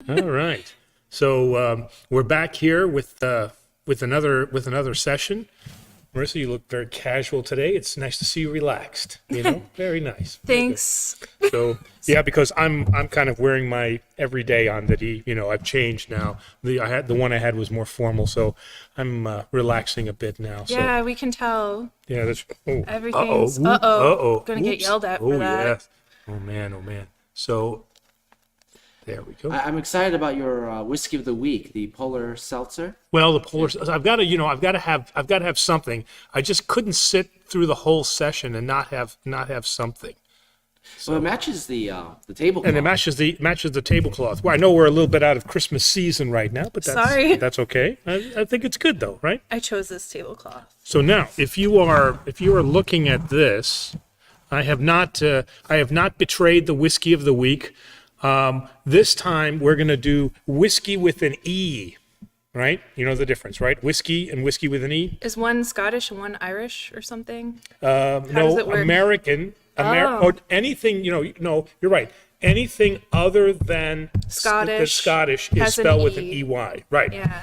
All right. So we're back here with another session. Marissa, you look very casual today. It's nice to see you relaxed. Very nice. Very good. Thanks. So yeah, because I'm kind of wearing my everyday on that I've changed now. The one I had was more formal, so I'm relaxing a bit now. So Yeah, we can tell. yeah, that's Everything's gonna get yelled at for that. Yeah. Oh man. So there we go. I'm excited about your whiskey of the week, the Polar Seltzer. Well, the polar. I've got to have something. I just couldn't sit through the whole session and not have something. So it matches the tablecloth. And it matches the tablecloth. Well, I know we're a little bit out of Christmas season right now, but Sorry. that's okay. I think it's good though, right? I chose this tablecloth. So now, if you are looking at this, I have not betrayed the whiskey of the week. This time we're going to do whiskey with an E, right? You know the difference, right? Whiskey and whiskey with an E. Is one Scottish and one Irish or something? No, does it work? American. Or anything, no, you're right. Anything other than the Scottish is has an spelled with an E. EY, right? Yeah.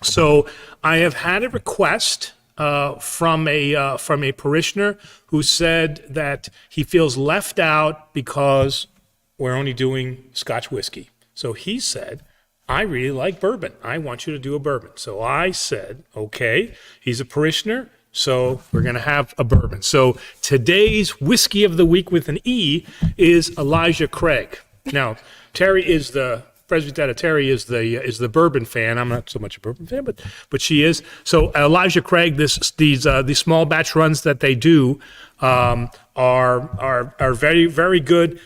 So I have had a request from a parishioner who said that he feels left out because we're only doing Scotch whiskey. So he said, I really like bourbon. I want you to do a bourbon. So I said, okay, he's a parishioner, so we're going to have a bourbon. So today's whiskey of the week with an E is Elijah Craig. Now, Terry is the the bourbon fan. I'm not so much a bourbon fan, but she is. So Elijah Craig, these small batch runs that they do are very, very good.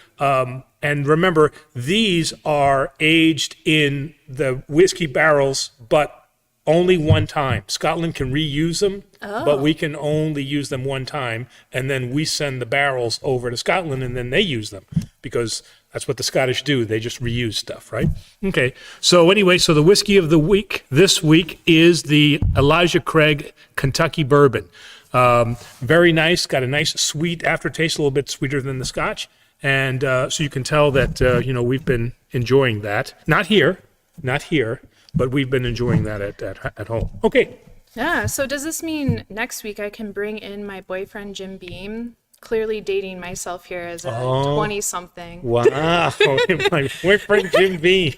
And remember, these are aged in the whiskey barrels, but only one time. Scotland can reuse them, but we can only use them one time, and then we send the barrels over to Scotland, and then they use them, because that's what the Scottish do. They just reuse stuff, right? Okay, so anyway, so the whiskey of the week this week is the Elijah Craig Kentucky Bourbon. Very nice, got a nice sweet aftertaste, a little bit sweeter than the Scotch, and so you can tell that, we've been enjoying that. Not here, but we've been enjoying that at home. Okay. Yeah. So does this mean next week I can bring in my boyfriend Jim Beam? Clearly dating myself here as a 20-something. Wow. My boyfriend Jim Beam.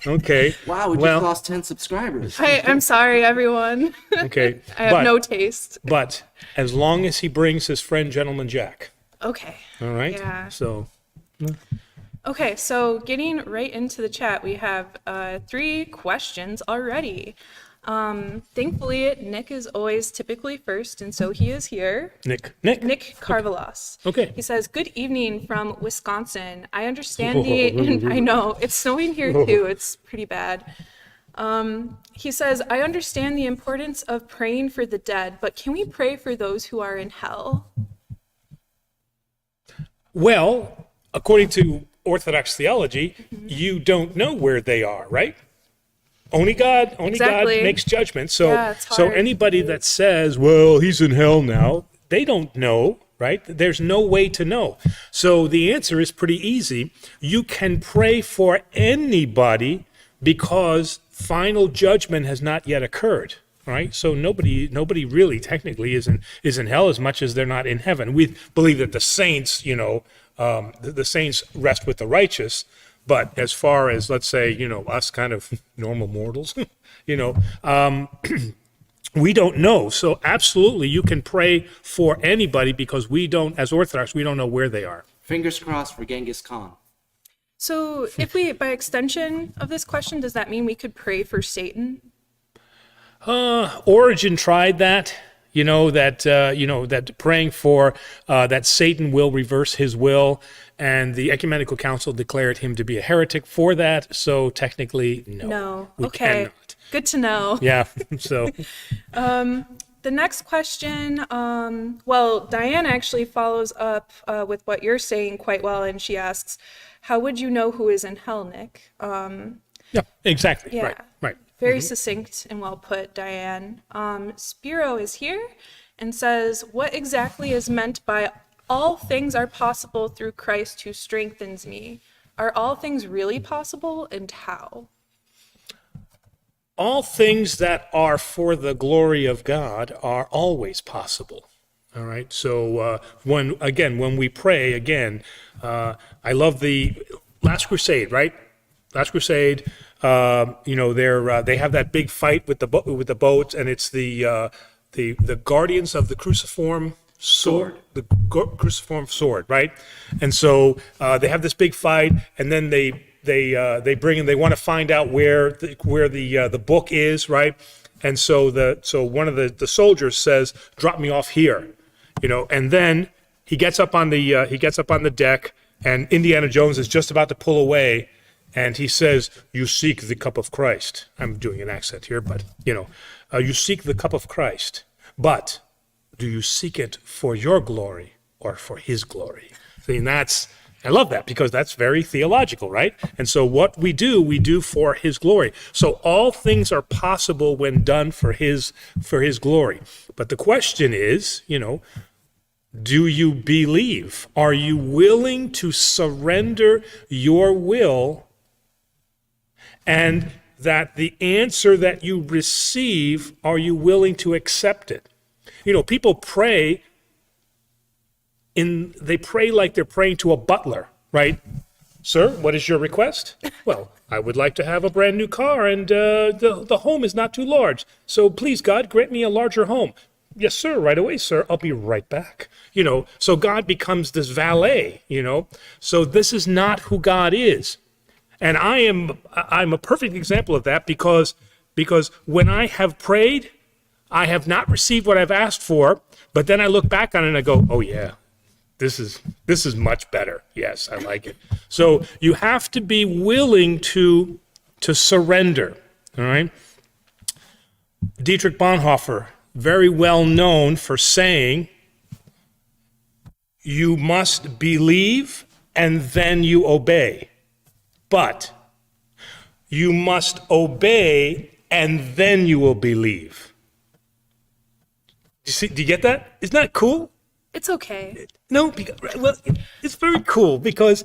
Okay. Wow, we just lost 10 subscribers. I'm sorry, everyone. Okay. I have no taste. But as long as he brings his friend Gentleman Jack. Okay. All right. Yeah. So. Okay, so getting right into the chat, we have 3 questions already. Thankfully, Nick is always typically first, and so he is here. Nick Carvelas. Okay. He says, "Good evening from Wisconsin. I understand I know, it's snowing here too. It's pretty bad. He says, I understand the importance of praying for the dead, but can we pray for those who are in hell?" Well, according to Orthodox theology, you don't know where they are, right? Only God makes judgment. So, it's so hard. anybody that says, well, he's in hell now, they don't know, right? There's no way to know. So the answer is pretty easy. You can pray for anybody because final judgment has not yet occurred, right? So nobody really technically is in hell as much as they're not in heaven. We believe that the saints, the saints rest with the righteous. But as far as, let's say, us kind of normal mortals, we don't know. So absolutely, you can pray for anybody because we don't, as Orthodox, we don't know where they are. Fingers crossed for Genghis Khan. So if we, by extension of this question, does that mean we could pray for Satan? Origen tried that. That praying for that Satan will reverse his will, and the Ecumenical Council declared him to be a heretic for that. So technically, no. We Okay. cannot. Good to know. Yeah. So. The next question, Diane actually follows up with what you're saying quite well, and she asks, "How would you know who is in hell, Nick?" Yeah. Exactly. Yeah. Right. Very succinct and well put, Diane. Spiro is here and says, "What exactly is meant by all things are possible through Christ who strengthens me?" Are all things really possible, and how? All things that are for the glory of God are always possible. All right. So when we pray I love the Last Crusade, right? Last Crusade. They have that big fight with the boats, and it's the guardians of the cruciform sword, cruciform sword, right? And so they have this big fight, and then they bring in. They want to find out where the book is, right? And so one of the soldiers says, "Drop me off here," and then he gets up on the deck, and Indiana Jones is just about to pull away, and he says, "You seek the cup of Christ." I'm doing an accent here, but you seek the cup of Christ, but do you seek it for your glory or for His glory? I love that, because that's very theological, right? And so what we do for His glory. So all things are possible when done for His glory. But the question is, do you believe? Are you willing to surrender your will, and that the answer that you receive, are you willing to accept it? People pray like they're praying to a butler, right? "Sir, what is your request?" "Well, I would like to have a brand new car, and the home is not too large. So please, God, grant me a larger home." "Yes, sir, right away, sir. I'll be right back." So God becomes this valet, So this is not who God is. And I'm a perfect example of that, because when I have prayed, I have not received what I've asked for, but then I look back on it and I go, "Oh yeah, this is much better. Yes, I like it." So you have to be willing to surrender. All right. Dietrich Bonhoeffer, very well known for saying, "You must believe and then you obey. But you must obey and then you will believe." Do you get that? Isn't that cool? It's okay. No, it's very cool, because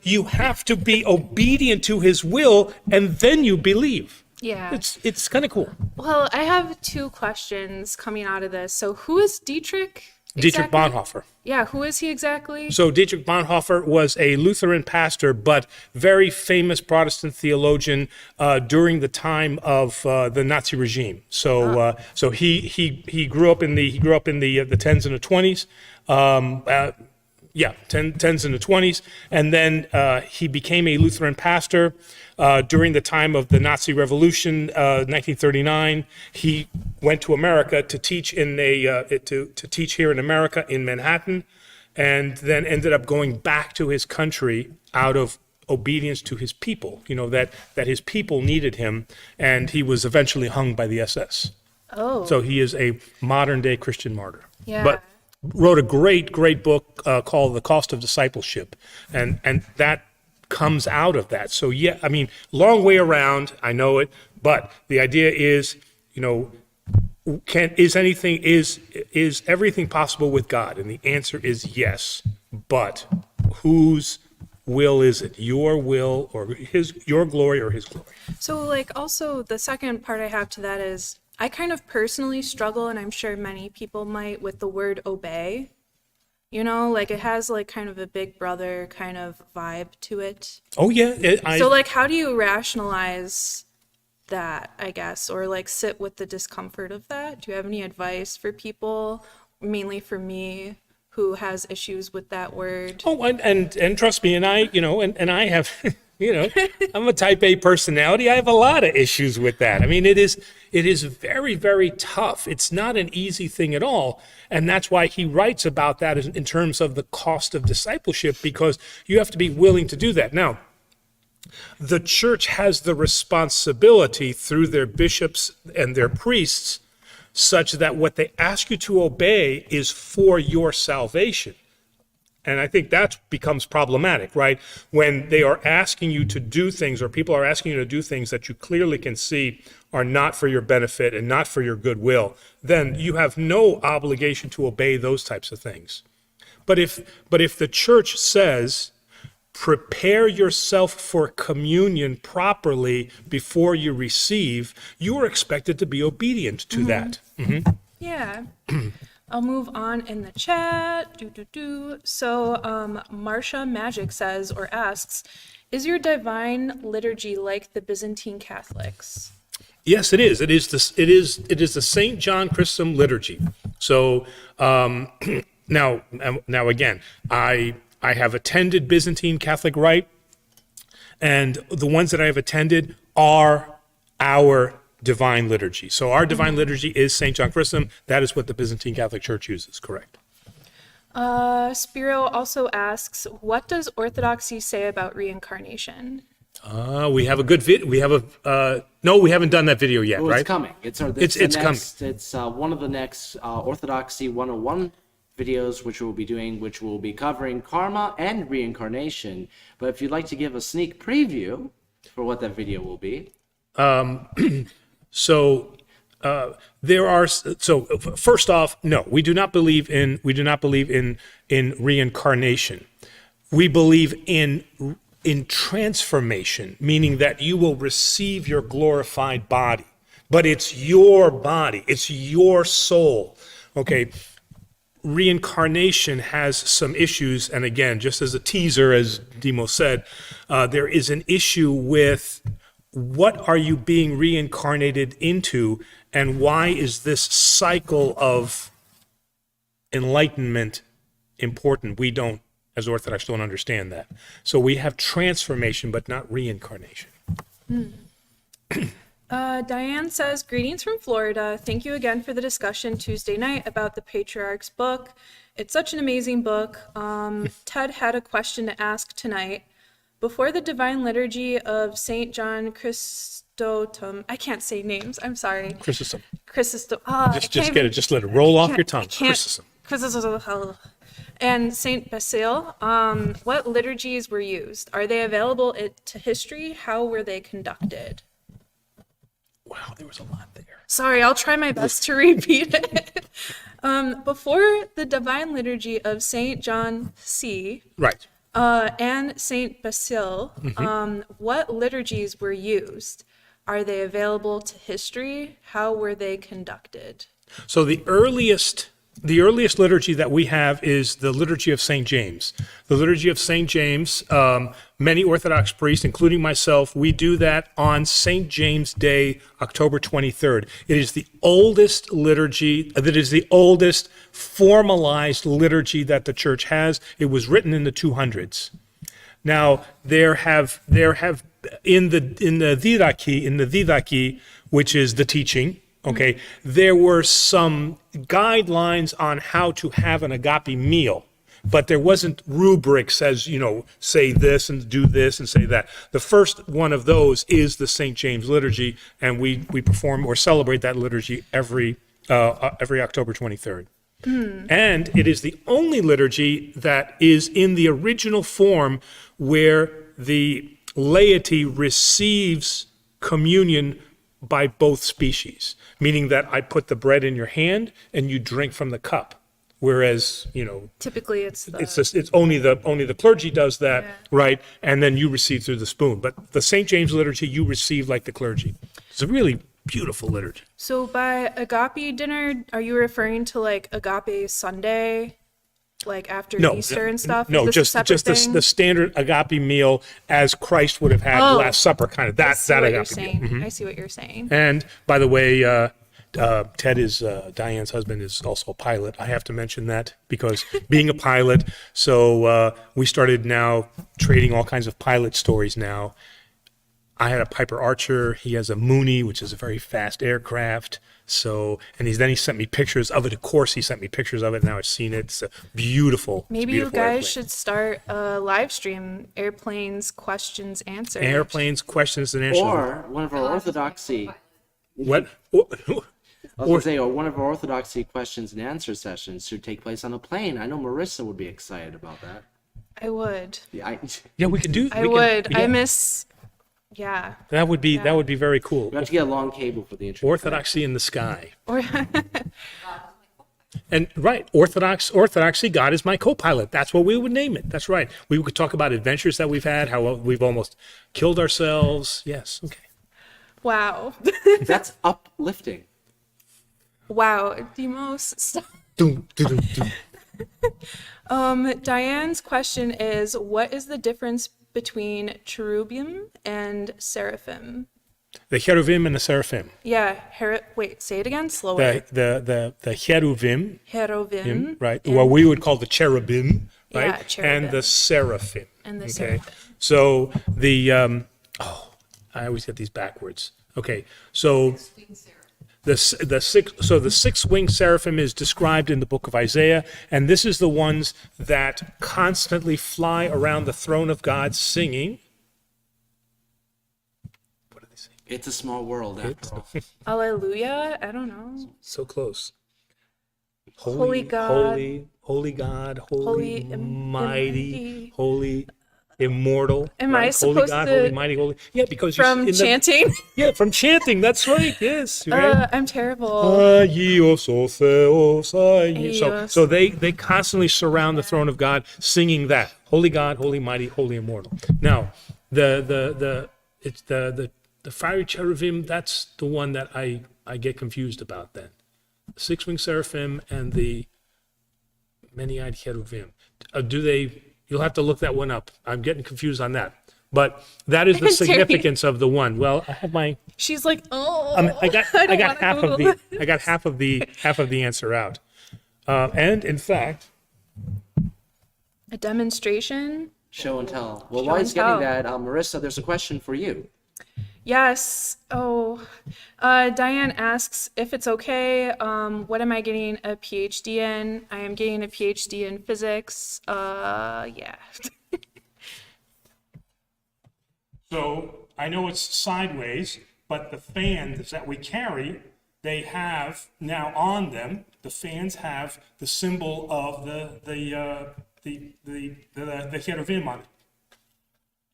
you have to be obedient to His will and then you believe. Yeah. It's kind of cool. Well, I have two questions coming out of this. So who is Dietrich? Dietrich Exactly? Bonhoeffer. Yeah, who is he exactly? So Dietrich Bonhoeffer was a Lutheran pastor, but very famous Protestant theologian during the time of the Nazi regime. So he grew up in the tens and the 20s. Tens and the 20s, and then he became a Lutheran pastor during the time of the Nazi Revolution, 1939. He went to America to teach to teach here in America in Manhattan, and then ended up going back to his country out of obedience to his people. That his people needed him, and he was eventually hung by the SS. Oh. So he is a modern day Christian martyr. Yeah. But wrote a great book called The Cost of Discipleship, and that comes out of that. So yeah, I mean, long way around, I know it, but the idea is, is everything possible with God? And the answer is yes, but whose will is it? Your will or your glory or His glory? So also the second part I have to that is, I kind of personally struggle, and I'm sure many people might, with the word obey. It has kind of a big brother kind of vibe to it. Oh yeah. So how do you rationalize that, I guess, or sit with the discomfort of that? Do you have any advice for people, mainly for me, who has issues with that word? Oh, and trust me, and I have, I'm a type A personality. I have a lot of issues with that. I mean, it is very, very tough. It's not an easy thing at all. And that's why he writes about that in terms of the cost of discipleship, because you have to be willing to do that. Now, the church has the responsibility through their bishops and their priests, such that what they ask you to obey is for your salvation. And I think that becomes problematic, right? When they are asking you to do things, or people are asking you to do things that you clearly can see are not for your benefit and not for your goodwill, then you have no obligation to obey those types of things. But if the church says, prepare yourself for communion properly before you receive, you are expected to be obedient to that. Yeah. I'll move on in the chat. So Marcia Magic says or asks, is your divine liturgy like the Byzantine Catholics? Yes, it is. It is the St. John Chrysostom liturgy. So now again, I have attended Byzantine Catholic Rite, and the ones that I have attended are our divine liturgy. So our divine liturgy is St. John Chrysostom. That is what the Byzantine Catholic Church uses, correct? Spiro also asks, what does Orthodoxy say about reincarnation? We have a good video. We have no, we haven't done that video yet, Well, right? it's coming. It's coming. It's one of the next Orthodoxy 101 videos, which will be covering karma and reincarnation. But if you'd like to give a sneak preview for what that video will be. So first off, no, we do not believe in reincarnation. We believe in transformation, meaning that you will receive your glorified body, but it's your body, it's your soul. Okay. Reincarnation has some issues, and again, just as a teaser, as Dimo said, there is an issue with what are you being reincarnated into, and why is this cycle of enlightenment important? We don't, as Orthodox, don't understand that. So we have transformation, but not reincarnation. Diane says, greetings from Florida. Thank you again for the discussion Tuesday night about the Patriarch's book. It's such an amazing book. Ted had a question to ask tonight. Before the Divine Liturgy of St. John Chrysostom, I can't say names, I'm sorry. Chrysostom. Chrysostom. Just get it. Just let it roll off your tongue. Chrysostom. And St. Basil, what liturgies were used? Are they available to history? How were they conducted? Wow, there was a lot there. Sorry, I'll try my best to repeat it. Before the Divine Liturgy of St. John C. Right. And St. Basil, what liturgies were used? Are they available to history? How were they conducted? So the earliest liturgy that we have is the Liturgy of St. James. The Liturgy of St. James, many Orthodox priests, including myself, we do that on St. James Day, October 23rd. It is the oldest liturgy, that is the oldest formalized liturgy that the church has. It was written in the 200s. Now, there have in the Didache, which is the teaching, okay, there were some guidelines on how to have an agape meal, but there wasn't rubrics as, say this and do this and say that. The first one of those is the St. James liturgy, and we perform or celebrate that liturgy every October 23rd. And it is the only liturgy that is in the original form where the laity receives communion by both species, meaning that I put the bread in your hand and you drink from the cup. Whereas, typically it's only the clergy does that, right? And then you receive through the spoon. But the St. James liturgy, you receive like the clergy. It's a really beautiful liturgy. So by agape dinner, are you referring to like agape Sunday, like after Easter and stuff? No, just the standard agape meal as Christ would have had Last Supper, kind of that agape meal. I see what you're saying. And by the way, Ted is Diane's husband is also a pilot. I have to mention that because being a pilot, so we started now trading all kinds of pilot stories now. I had a Piper Archer. He has a Mooney, which is a very fast aircraft. So, and then he sent me pictures of it. Of course, he sent me pictures of it. Now I've seen it. It's a beautiful. Maybe beautiful you guys airplane. should start a live stream, airplanes, questions, answers. Airplanes, questions, and answers. Or one of our Orthodoxy. What? Or one of our Orthodoxy questions and answer sessions should take place on a plane. I know Marissa would be excited about that. I would. Yeah, we could do. I would. Yeah. I miss. Yeah. That would be very cool. We have to get a long cable for the intro. Orthodoxy in the sky. Or And right, Orthodoxy, God is my co-pilot. That's what we would name it. That's right. We could talk about adventures that we've had, how we've almost killed ourselves. Yes, okay. Wow. That's uplifting. Wow, Demos, stop. Doom, doom, doom, doom. Diane's question is, what is the difference between Cherubian and Seraphim? The Cherubim and the Seraphim. Yeah, wait, say it again, slower. The Cherubim, Cherubim. right? What we would call the Cherubim, right? Yeah, cherubim. And the Seraphim. And the okay? Seraphim. So the I always get these backwards. Okay, so the six-winged seraphim is described in the book of Isaiah, and this is the ones that constantly fly around the throne of God singing. What do they sing? It's a small world, after all. Alleluia, I don't know. So close. Holy God. Holy God, Holy mighty, mighty. holy, immortal. Am right? I supposed Holy God, to- holy, mighty, holy. Yeah, because From chanting? Yeah, from chanting. That's right. Yes. Right? I'm terrible. Agios, o Theos, Agios. So they constantly surround the throne of God, singing that holy God, holy, mighty, holy, immortal. Now, the fiery cherubim. That's the one that I get confused about. Then, the six-winged seraphim and the many-eyed cherubim. You'll have to look that one up. I'm getting confused on that. But that is the significance of the one. Well, I have my. She's like, oh, I got don't half wanna of Google the I got half of the answer out. And in fact, a demonstration. Show and tell. Well, Show while and he's getting tell. that, Marissa, there's a question for you. Yes. Oh, Diane asks if it's okay. What am I getting a PhD in? I am getting a PhD in physics. Yeah. so I know it's sideways, but the fans that we carry, they have now on them. The fans have the symbol of the cherubim on it,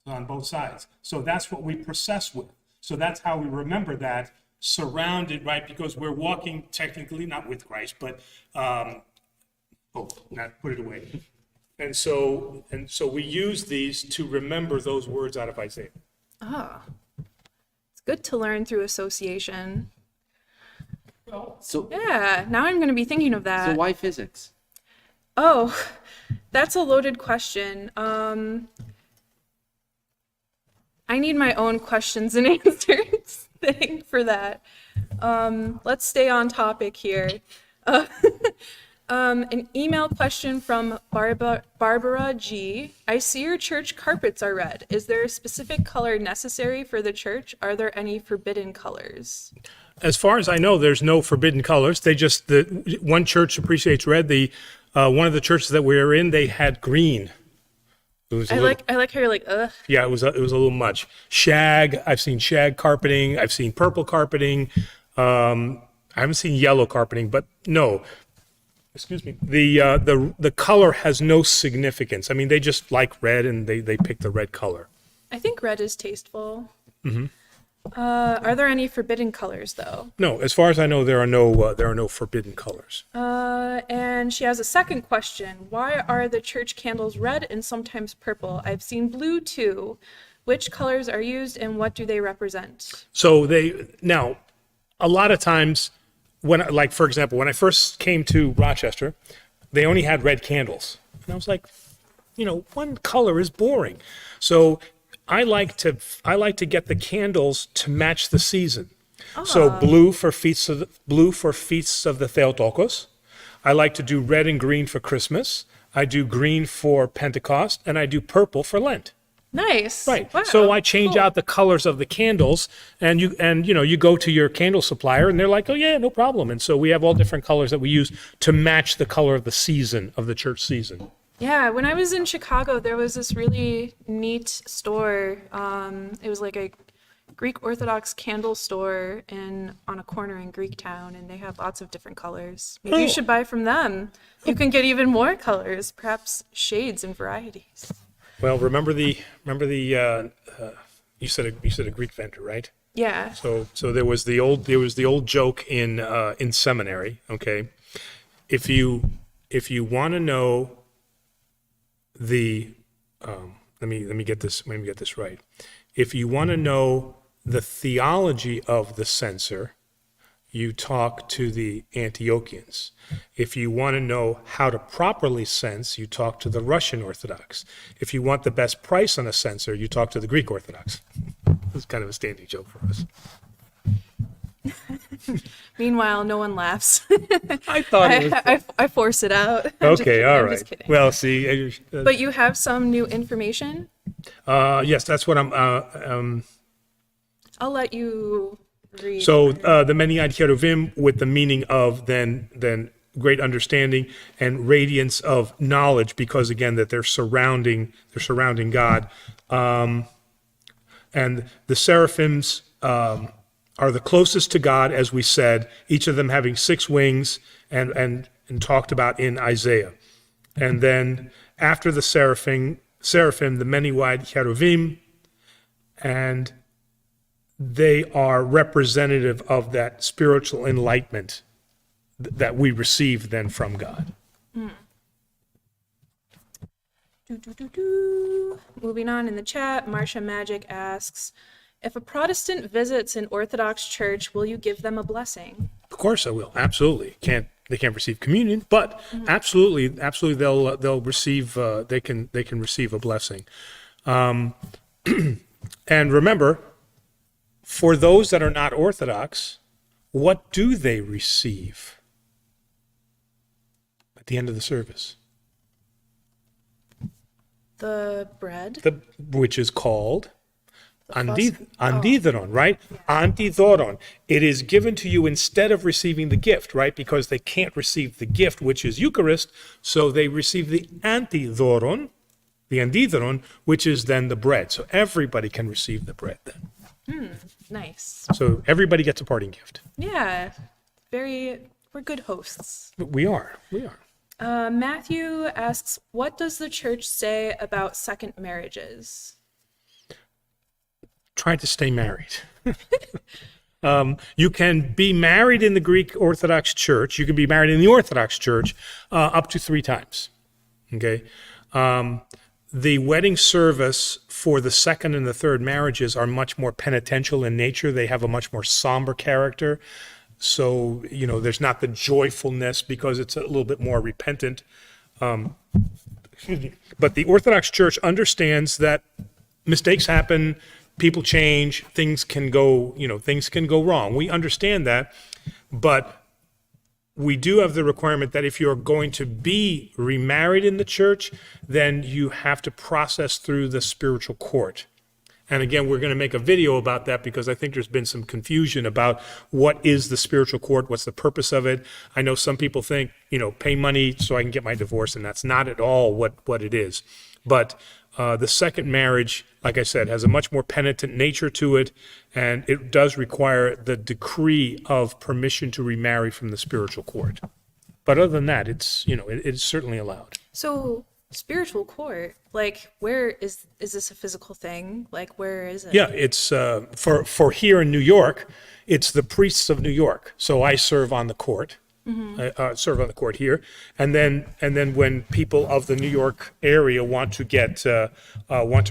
on both sides. So that's what we process with. So that's how we remember that, surrounded, right? Because we're walking technically not with Christ, but not put it away. And so we use these to remember those words out of Isaiah. Oh, it's good to learn through association. So, Yeah. Now I'm going to be thinking of that. so why physics? Oh, that's a loaded question. I need my own questions and answers thing for that. Let's stay on topic here. An email question from Barbara G. I see your church carpets are red. Is there a specific color necessary for the church? Are there any forbidden colors? As far as I know, there's no forbidden colors. The one church appreciates red. One of the churches that we were in, they had green. It was I like how you're like, ugh. Yeah, it was a little much. Shag. I've seen shag carpeting. I've seen purple carpeting. I haven't seen yellow carpeting, but no. Excuse me. The color has no significance. I mean, they just like red and they pick the red color. I think red is tasteful. Mm-hmm. Are there any forbidden colors though? No, as far as I know, there are no forbidden colors. And she has a second question. Why are the church candles red and sometimes purple? I've seen blue too. Which colors are used and what do they represent? So now, a lot of times, for example, when I first came to Rochester, they only had red candles, and I was like, one color is boring. So I like to get the candles to match the season. So blue for feasts of the Theotokos. I like to do red and green for Christmas. I do green for Pentecost, and I do purple for Lent. Nice. Right. Wow. So I change Cool. out the colors of the candles, and you go to your candle supplier, and they're like, oh yeah, no problem. And so we have all different colors that we use to match the color of the season, of the church season. Yeah, when I was in Chicago, there was this really neat store. It was like a Greek Orthodox candle store on a corner in Greektown, and they have lots of different colors. Maybe you should buy from them. You can get even more colors, perhaps shades and varieties. Well, remember the you said a Greek vendor, right? Yeah. So there was the old joke in seminary. Okay, if you want to know the let me get this right. If you want to know the theology of the censor, you talk to the Antiochians. If you want to know how to properly cense, you talk to the Russian Orthodox. If you want the best price on a censor, you talk to the Greek Orthodox. It's kind of a standing joke for us. Meanwhile, no one laughs. I thought it was... I force it out. I'm just Okay, kidding, all I'm right. just kidding. Well, see... But you have some new information? yes, that's what I'm... I'll let you read. So the many-eyed cherubim with the meaning of then great understanding and radiance of knowledge, because again that they're surrounding God, and the seraphims are the closest to God, as we said, each of them having 6 wings and talked about in Isaiah, and then after the seraphim the many-eyed cherubim, and they are representative of that spiritual enlightenment that we receive then from God. Moving on in the chat, Marcia Magic asks, if a Protestant visits an Orthodox church, will you give them a blessing? Of course I will. Absolutely. They can't receive communion, but absolutely they'll receive they can receive a blessing. And remember, for those that are not Orthodox, what do they receive at the end of the service? The bread? Which is called antidhoron, right? Antidhoron. It is given to you instead of receiving the gift, right? Because they can't receive the gift, which is Eucharist, so they receive the antidhoron, which is then the bread. So everybody can receive the bread then. Nice. So everybody gets a parting gift. Yeah. We're good hosts. We are. Matthew asks, what does the church say about second marriages? Try to stay married. You can be married in the Greek Orthodox Church. You can be married in the Orthodox Church up to 3 times. Okay? The wedding service for the second and the third marriages are much more penitential in nature. They have a much more somber character. So, there's not the joyfulness because it's a little bit more repentant. But the Orthodox Church understands that mistakes happen, people change, things can go wrong. We understand that, but we do have the requirement that if you're going to be remarried in the church, then you have to process through the spiritual court. And again, we're going to make a video about that because I think there's been some confusion about what is the spiritual court, what's the purpose of it. I know some people think, pay money so I can get my divorce, and that's not at all what it is. But the second marriage, like I said, has a much more penitent nature to it, and it does require the decree of permission to remarry from the spiritual court. But other than that, it's certainly allowed. So spiritual court, where is this a physical thing? Where is it? Yeah, it's for here in New York, it's the priests of New York. So I serve on the court. I serve on the court here, and then when people of the New York area want to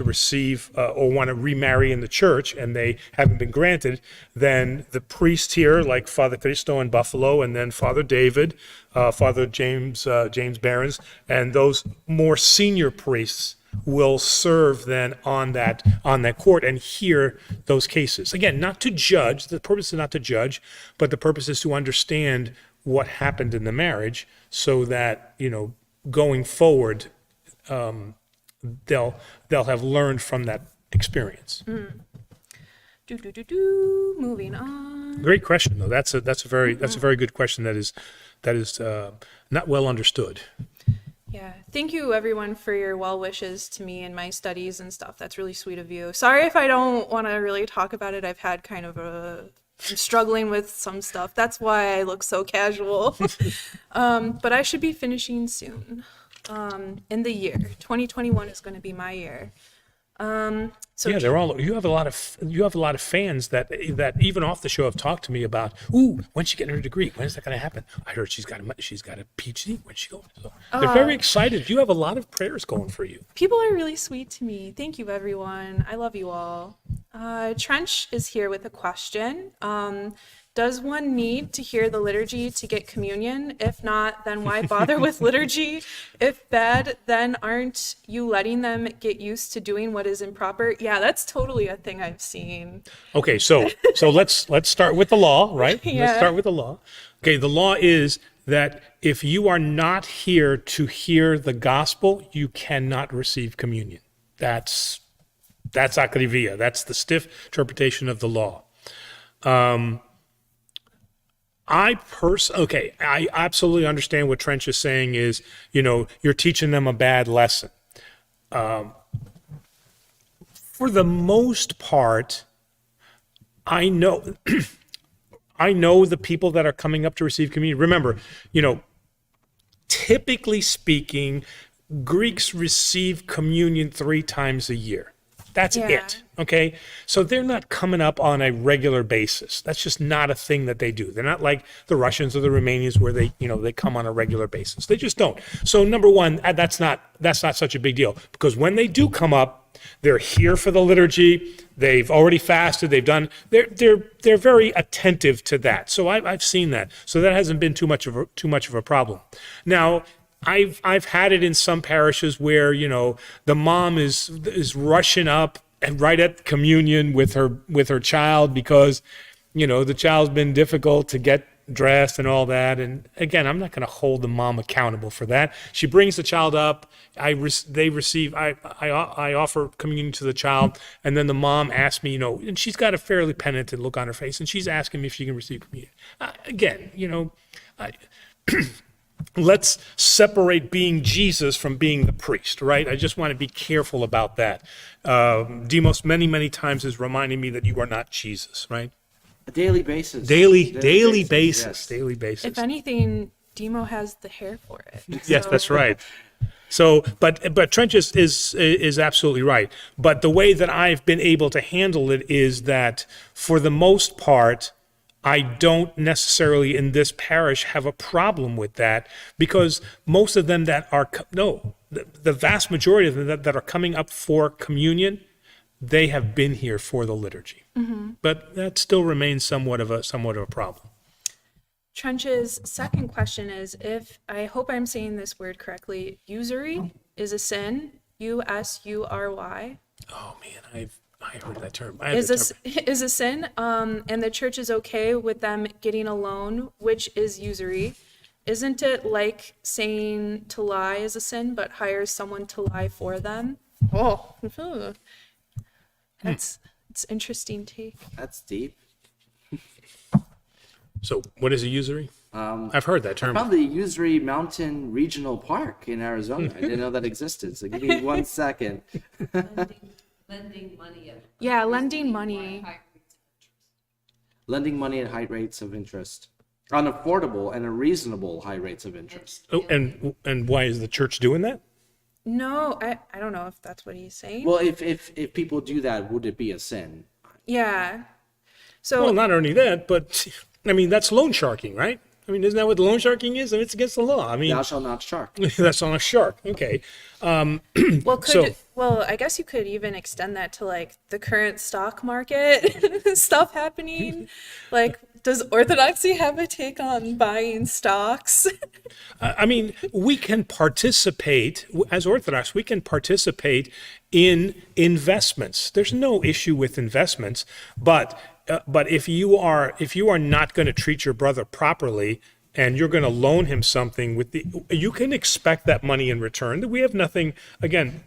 receive or want to remarry in the church and they haven't been granted, then the priest here, like Father Cristo in Buffalo, and then Father David, Father James Barons, and those more senior priests will serve then on that court and hear those cases. Again, not to judge. The purpose is not to judge, but the purpose is to understand what happened in the marriage, so that going forward, they'll have learned from that experience. Moving on. Great question, though. That's a very good question. That is not well understood. Yeah. Thank you, everyone, for your well wishes to me and my studies and stuff. That's really sweet of you. Sorry if I don't want to really talk about it. I've had I'm struggling with some stuff. That's why I look so casual. But I should be finishing soon. In the year. 2021 is going to be my year. So Yeah, they're all. You have a lot of fans that even off the show have talked to me about. Ooh, when's she getting her degree? When is that going to happen? I heard she's got a PhD. When's she going? So they're very excited. You have a lot of prayers going for you. people are really sweet to me. Thank you, everyone. I love you all. Trench is here with a question. Does one need to hear the liturgy to get communion? If not, then why bother with liturgy? If bad, then aren't you letting them get used to doing what is improper? Yeah, that's totally a thing I've seen. Okay, so let's start with the law, right? Yeah. Let's start with the law. Okay, the law is that if you are not here to hear the gospel, you cannot receive communion. That's akrivia. That's the stiff interpretation of the law. I absolutely understand what Trench is saying is, you're teaching them a bad lesson. For the most part, I know the people that are coming up to receive communion. Remember, typically speaking, Greeks receive communion 3 times a year. That's it. Okay. So they're not coming up on a regular basis. That's just not a thing that they do. They're not like the Russians or the Romanians where they come on a regular basis. They just don't. So number one, that's not such a big deal, because when they do come up, they're here for the liturgy. They've already fasted. They're very attentive to that. So I've seen that. So that hasn't been too much of a problem. Now, I've had it in some parishes where the mom is rushing up and right at communion with her child because the child's been difficult to get dressed and all that. And again, I'm not going to hold the mom accountable for that. She brings the child up. I offer communion to the child, and then the mom asks me, and she's got a fairly penitent look on her face, and she's asking me if she can receive communion. Let's separate being Jesus from being the priest, right? I just want to be careful about that. Demos many times is reminding me that you are not Jesus, right? A daily basis. Daily basis. Yes. Daily basis. If anything, Demo has the hair for it. Yes, that's right. So, but Trench is absolutely right. But the way that I've been able to handle it is that for the most part, I don't necessarily in this parish have a problem with that, because most of them that are, the vast majority of them that are coming up for communion, they have been here for the liturgy. Mm-hmm. But that still remains somewhat of a problem. Trench's second question is, I hope I'm saying this word correctly, usury is a sin, Usury. Oh man, I heard that term. Is a sin, and the church is okay with them getting a loan, which is usury. Isn't it like saying to lie is a sin, but hires someone to lie for them? Oh, it's interesting take. That's deep. So what is a usury? I've heard that term. I found the Usury Mountain Regional Park in Arizona. I didn't know that existed. So give me 1 second. Lending money. Lending money. Lending money at high rates of interest. Unaffordable and reasonable high rates of interest. Oh, and why is the church doing that? No, I don't know if that's what he's saying. Well, if people do that, would it be a sin? Yeah. So Well, not only that, but I mean that's loan sharking, right? I mean, isn't that what loan sharking is? I mean, it's against the law. I mean, Thou shalt not shark. that's on a shark. Okay. well, I guess you could even extend that to like the current stock market stuff happening. Like, does Orthodoxy have a take on buying stocks? I mean, we can participate as Orthodox. We can participate in investments. There's no issue with investments, but if you are not going to treat your brother properly and you're going to loan him something you can expect that money in return. We have nothing. Again,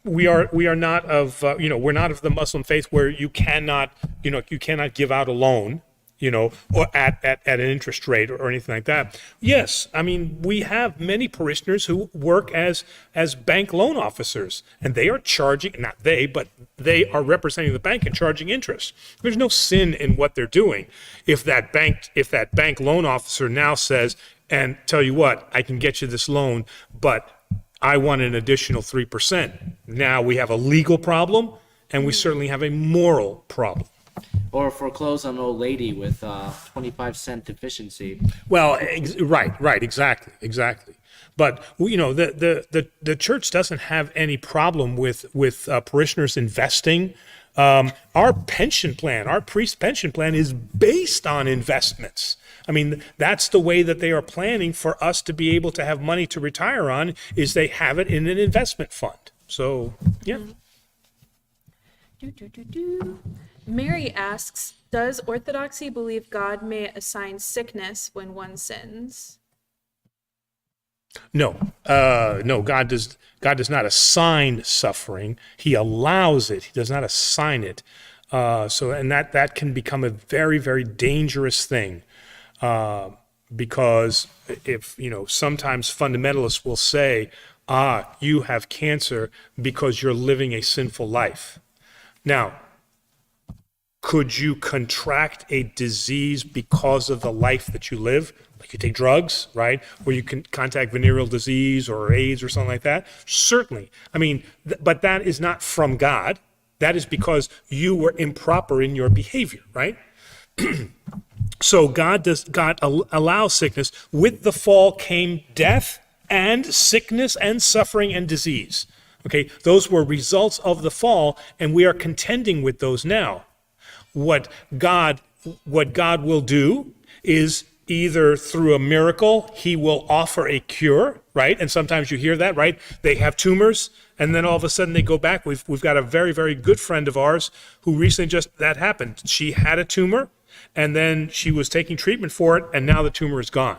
we are not of we're not of the Muslim faith where you cannot give out a loan, or at an interest rate or anything like that. Yes, I mean, we have many parishioners who work as bank loan officers, and they are charging, not they, but they are representing the bank and charging interest. There's no sin in what they're doing. If that bank loan officer now says, and tell you what, I can get you this loan, but I want an additional 3%. Now we have a legal problem, and we certainly have a moral problem. Or foreclose on an old lady with 25-cent deficiency. Well, right, exactly. But the church doesn't have any problem with parishioners investing. Our pension plan, our priest pension plan, is based on investments. I mean, that's the way that they are planning for us to be able to have money to retire on, is they have it in an investment fund. So, yeah. Mary asks, does Orthodoxy believe God may assign sickness when one sins? No, God does not assign suffering. He allows it. He does not assign it. And that can become a very, very dangerous thing, because if sometimes fundamentalists will say, you have cancer because you're living a sinful life. Now, could you contract a disease because of the life that you live? Like you take drugs, right? Or you can contact venereal disease or AIDS or something like that? Certainly. I mean, but that is not from God. That is because you were improper in your behavior, right? So God allows sickness. With the fall came death and sickness and suffering and disease. Okay, those were results of the fall, and we are contending with those now. What God will do is either through a miracle, he will offer a cure, right? And sometimes you hear that, right? They have tumors, and then all of a sudden they go back. We've got a very, very good friend of ours who recently that happened. She had a tumor, and then she was taking treatment for it, and now the tumor is gone.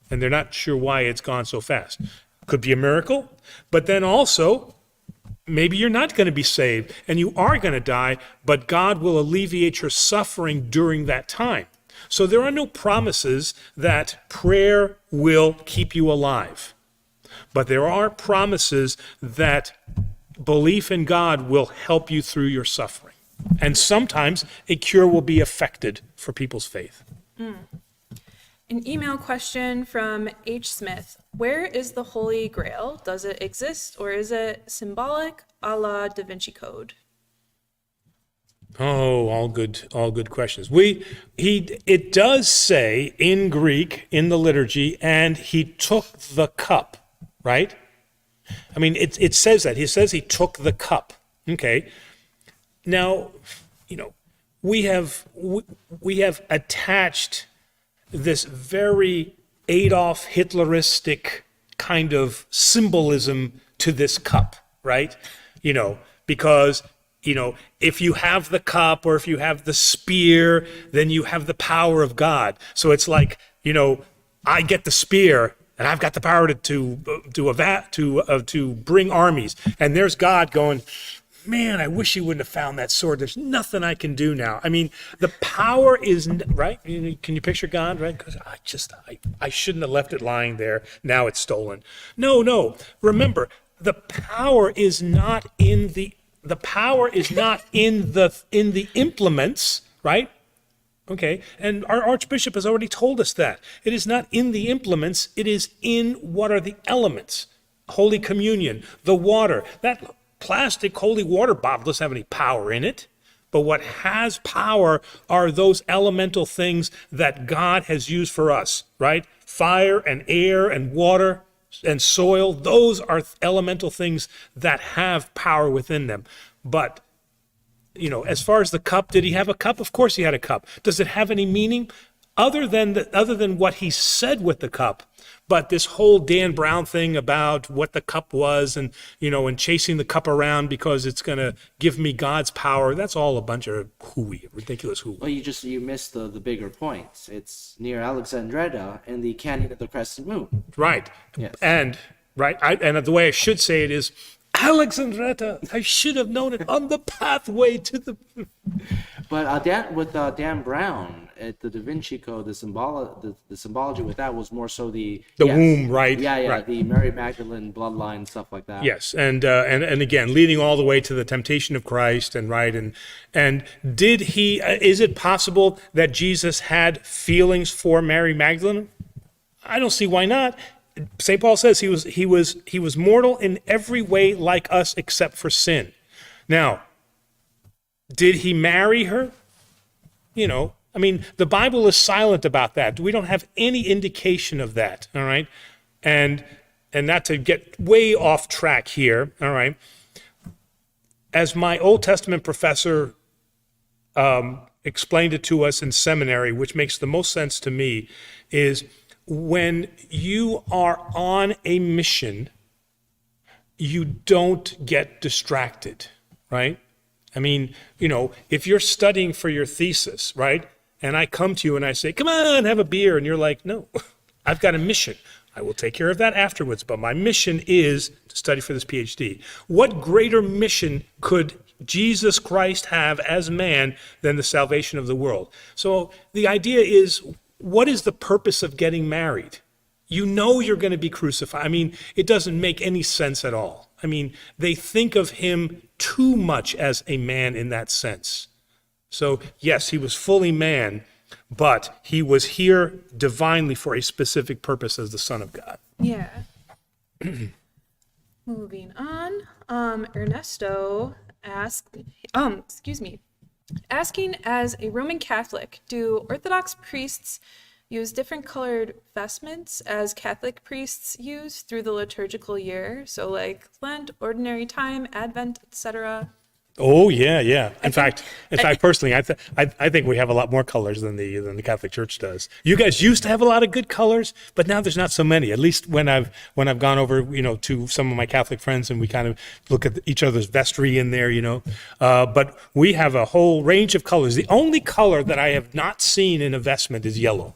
And they're not sure why it's gone so fast. Could be a miracle, but then also, maybe you're not going to be saved and you are going to die, but God will alleviate your suffering during that time. So there are no promises that prayer will keep you alive. But there are promises that belief in God will help you through your suffering. And sometimes a cure will be effected for people's faith. An email question from H. Smith. Where is the Holy Grail? Does it exist, or is it symbolic, a la Da Vinci Code? Oh, all good questions. It does say in Greek in the liturgy, and he took the cup, right? I mean, it says that. He says he took the cup. Okay. Now, we have attached this very Adolf Hitleristic kind of symbolism to this cup, right? Because if you have the cup or if you have the spear, then you have the power of God. So it's like, I get the spear and I've got the power to bring armies. And there's God going, man, I wish you wouldn't have found that sword. There's nothing I can do now. I mean, the power is, right? Can you picture God, right? Because I shouldn't have left it lying there. Now it's stolen. No. Remember, the power is not in the implements, right? Okay, and our Archbishop has already told us that. It is not in the implements, it is in what are the elements. Holy Communion, the water, that plastic holy water bottle doesn't have any power in it, but what has power are those elemental things that God has used for us, right? Fire and air and water and soil, those are elemental things that have power within them. But, as far as the cup, did he have a cup? Of course he had a cup. Does it have any meaning? Other than what he said with the cup, but this whole Dan Brown thing about what the cup was and chasing the cup around because it's going to give me God's power, that's all a bunch of hooey, ridiculous hooey. Well, you missed the bigger points. It's near Alexandretta in the Canyon of the Crescent Moon. Right. Yes. And the way I should say it is, Alexandretta, I should have known it on the pathway to the... But Dan Brown at the Da Vinci Code, the symbology with that was more so the womb, right? Yeah, right. The Mary Magdalene bloodline, stuff like that. Yes, and again, leading all the way to the temptation of Christ, and did he? Is it possible that Jesus had feelings for Mary Magdalene? I don't see why not. St. Paul says he was mortal in every way like us except for sin. Now, did he marry her? I mean, the Bible is silent about that. We don't have any indication of that, all right? And not to get way off track here, all right? As my Old Testament professor explained it to us in seminary, which makes the most sense to me, is when you are on a mission, you don't get distracted, right? I mean, if you're studying for your thesis, right? And I come to you and I say, come on, have a beer. And you're like, no, I've got a mission. I will take care of that afterwards. But my mission is to study for this PhD. What greater mission could Jesus Christ have as man than the salvation of the world? So the idea is, what is the purpose of getting married? You're going to be crucified. I mean, it doesn't make any sense at all. I mean, they think of him too much as a man in that sense. So, yes, he was fully man, but he was here divinely for a specific purpose as the Son of God. Yeah. Moving on. Ernesto asked, asking, as a Roman Catholic, do Orthodox priests use different colored vestments as Catholic priests use through the liturgical year? So like Lent, Ordinary Time, Advent, etc. Oh yeah. In fact, personally, I think we have a lot more colors than the Catholic Church does. You guys used to have a lot of good colors, but now there's not so many. At least when I've gone over, to some of my Catholic friends, and we kind of look at each other's vestry in there, But we have a whole range of colors. The only color that I have not seen in a vestment is yellow.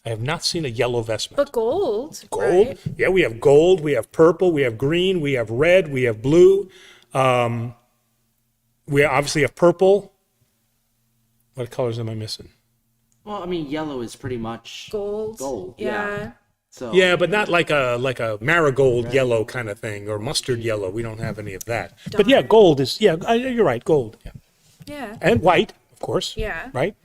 I have not seen a yellow vestment. But gold. Gold? Right? Yeah, we have gold, we have purple, we have green, we have red, we have blue. We obviously have purple. What colors am I missing? Well, I mean, yellow is pretty much Gold. Gold. Yeah. So Yeah, but not like a marigold yellow kind of thing, or mustard yellow. We don't have any of that. But yeah, gold is, you're right, gold. Yeah. Yeah. And white, of course. Yeah. Right?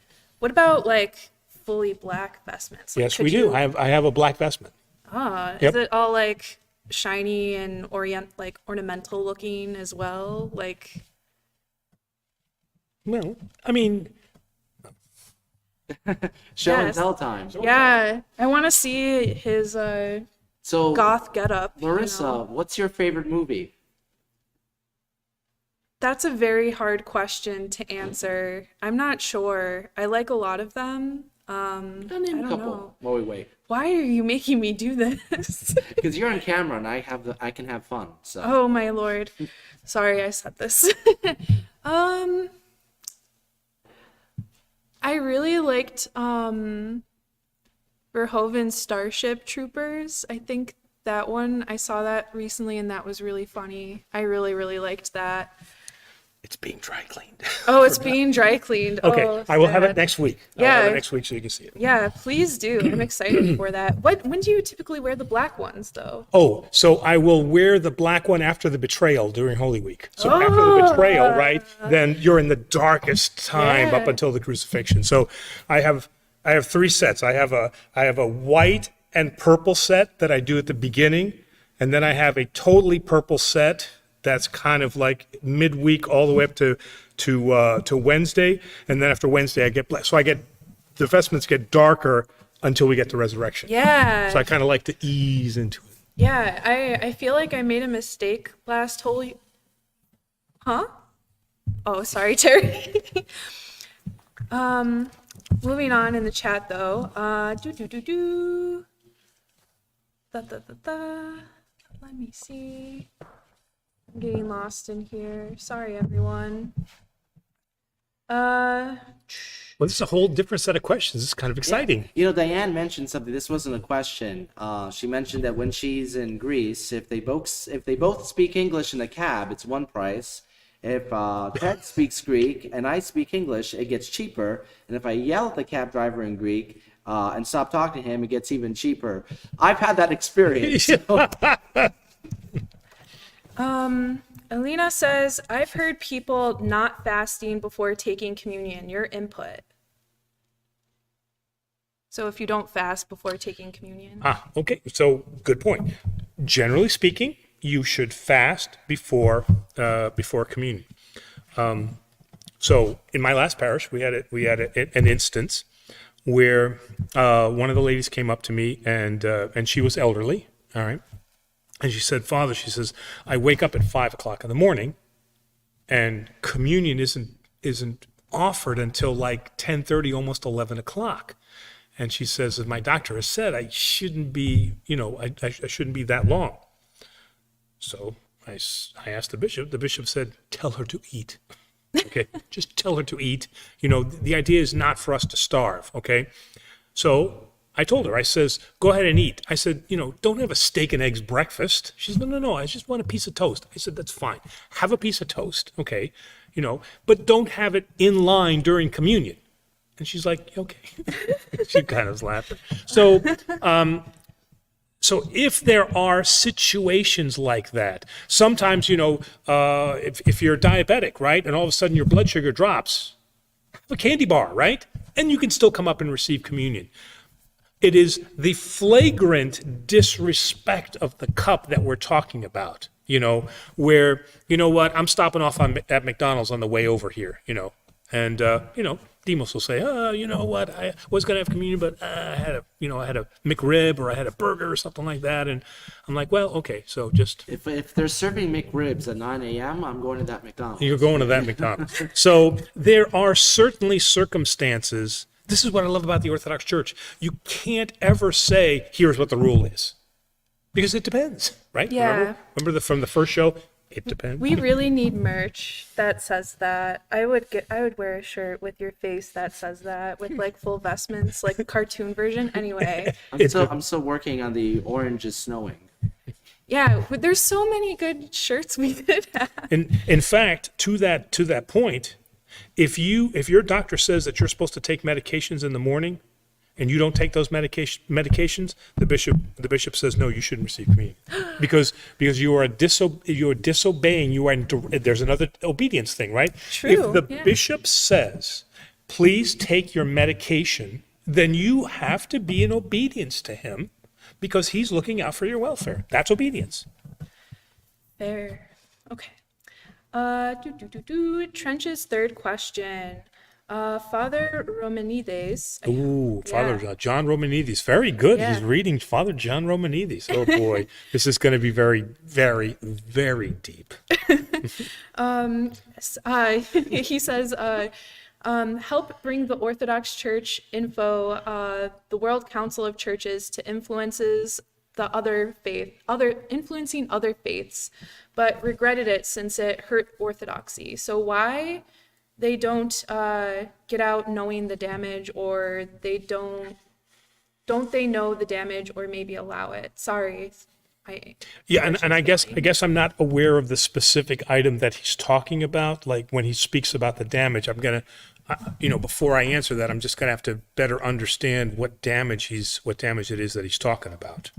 What about like fully black vestments? Like, Yes, could we do. you- I have a black vestment. Is Yep. it all like shiny and ornamental looking as well? Like, Well, I mean, show and Yes. tell time. yeah, I want to see his So, goth getup. Larissa, what's your favorite movie? That's a very hard question to answer. I'm not sure. I like a lot of them. Name I a don't couple. know. While we wait, Why are you making me do this? because you're on camera and I can have fun. So Oh my lord. Sorry I said this. I really liked Verhoeven's Starship Troopers. I think that one, I saw that recently and that was really funny. I really, really liked that. it's being dry cleaned. Oh, it's being dry cleaned. Okay, Oh, I will have it sad. next week. I'll have Yeah. it next week so you can see it. Yeah, please do. I'm excited for that. When do you typically wear the black ones though? Oh, so I will wear the black one after the betrayal during Holy Week. So after the betrayal, right, then you're in the darkest time up Yeah. until the crucifixion. So I have three sets. I have a white and purple set that I do at the beginning, and then I have a totally purple set that's kind of like midweek all the way up to Wednesday, and then after Wednesday I get black. So the vestments get darker until we get to resurrection. Yeah. So I kind of like to ease into it. Yeah, I feel like I made a mistake last Holy. Huh? Oh, sorry, Terry. Moving on in the chat though. Let me see. I'm getting lost in here. Sorry, everyone. Well, this is a whole different set of questions. This is kind of exciting. Diane mentioned something. This wasn't a question. She mentioned that when she's in Greece, if they both speak English in the cab, it's one price. If Ted speaks Greek and I speak English, it gets cheaper. And if I yell at the cab driver in Greek and stop talking to him, it gets even cheaper. I've had that experience. Alina says, I've heard people not fasting before taking communion. Your input. So if you don't fast before taking communion. Okay. So good point. Generally speaking, you should fast before communion. So in my last parish, we had an instance where one of the ladies came up to me and she was elderly. All right. And she said, Father, she says, I wake up at 5 o'clock in the morning and communion isn't offered until like 10:30, almost 11 o'clock. And she says, as my doctor has said, I shouldn't be, I shouldn't be that long. So I asked the bishop. The bishop said, tell her to eat. Okay, just tell her to eat. The idea is not for us to starve, okay? So I told her, I says, go ahead and eat. I said, don't have a steak and eggs breakfast. She said, no, I just want a piece of toast. I said, that's fine. Have a piece of toast, okay? But don't have it in line during communion. And she's like, okay. She kind of was laughing. So if there are situations like that, sometimes, if you're diabetic, right, and all of a sudden your blood sugar drops, have a candy bar, right? And you can still come up and receive communion. It is the flagrant disrespect of the cup that we're talking about, where, I'm stopping off at McDonald's on the way over here, and, Demos will say, I was going to have communion, but I had a McRib or I had a burger or something like that. And I'm like, well, okay, so just... If they're serving McRibs at 9 a.m., I'm going to that McDonald's. You're going to that McDonald's. So there are certainly circumstances. This is what I love about the Orthodox Church. You can't ever say, here's what the rule is. Because it depends, right? Yeah. Remember from the first show? It depends. We really need merch that says that. I would wear a shirt with your face that says that, with like full vestments, like a cartoon version. Anyway. I'm still working on the Orange is Snowing. Yeah, but there's so many good shirts we could have. In fact, to that point, if your doctor says that you're supposed to take medications in the morning, and you don't take those medications, the bishop says, no, you shouldn't receive communion. Because you are disobeying, there's another obedience thing, right? True, If the yeah. bishop says, please take your medication, then you have to be in obedience to him because he's looking out for your welfare. That's obedience. Fair. Okay. Trench's third question. Father Romanides. Ooh, Father Yeah. John Romanides. Very good. Yeah. He's reading Father John Romanides. Oh boy, this is going to be very, very, very deep. He says, help bring the Orthodox Church info, the World Council of Churches to influences influencing other faiths, but regretted it since it hurt Orthodoxy. So why they don't get out knowing the damage, or they don't they know the damage, or maybe allow it? Sorry. And I guess I'm not aware of the specific item that he's talking about. Like when he speaks about the damage, I'm gonna, before I answer that, I'm just gonna have to better understand what damage it is that he's talking about.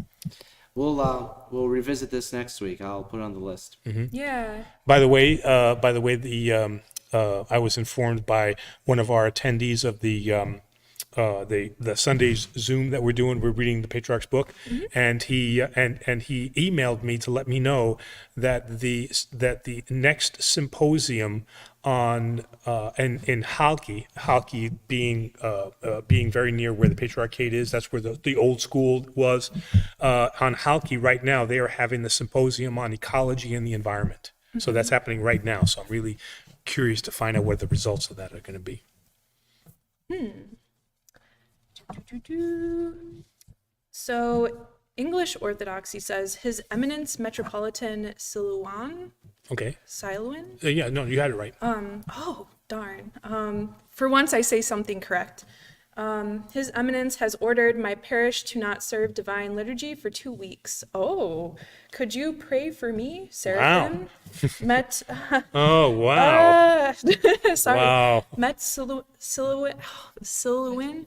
We'll revisit this next week. I'll put it on the list. Yeah. By the way, I was informed by one of our attendees of the Sunday's Zoom that we're doing. We're reading the Patriarch's book, and he emailed me to let me know that the next symposium on in Halki being very near where the Patriarchate is. That's where the old school was. On Halki right now, they are having the symposium on ecology and the environment. So that's happening right now. So I'm really curious to find out what the results of that are going to be. So English Orthodoxy says His Eminence Metropolitan Silouan. Okay. Silouan? Yeah, no, you had it right. Oh, darn. For once I say something correct. His Eminence has ordered my parish to not serve divine liturgy for 2 weeks. Oh, could you pray for me, Seraphim? Oh, wow. Sorry. Wow. Silouan? The Silouan?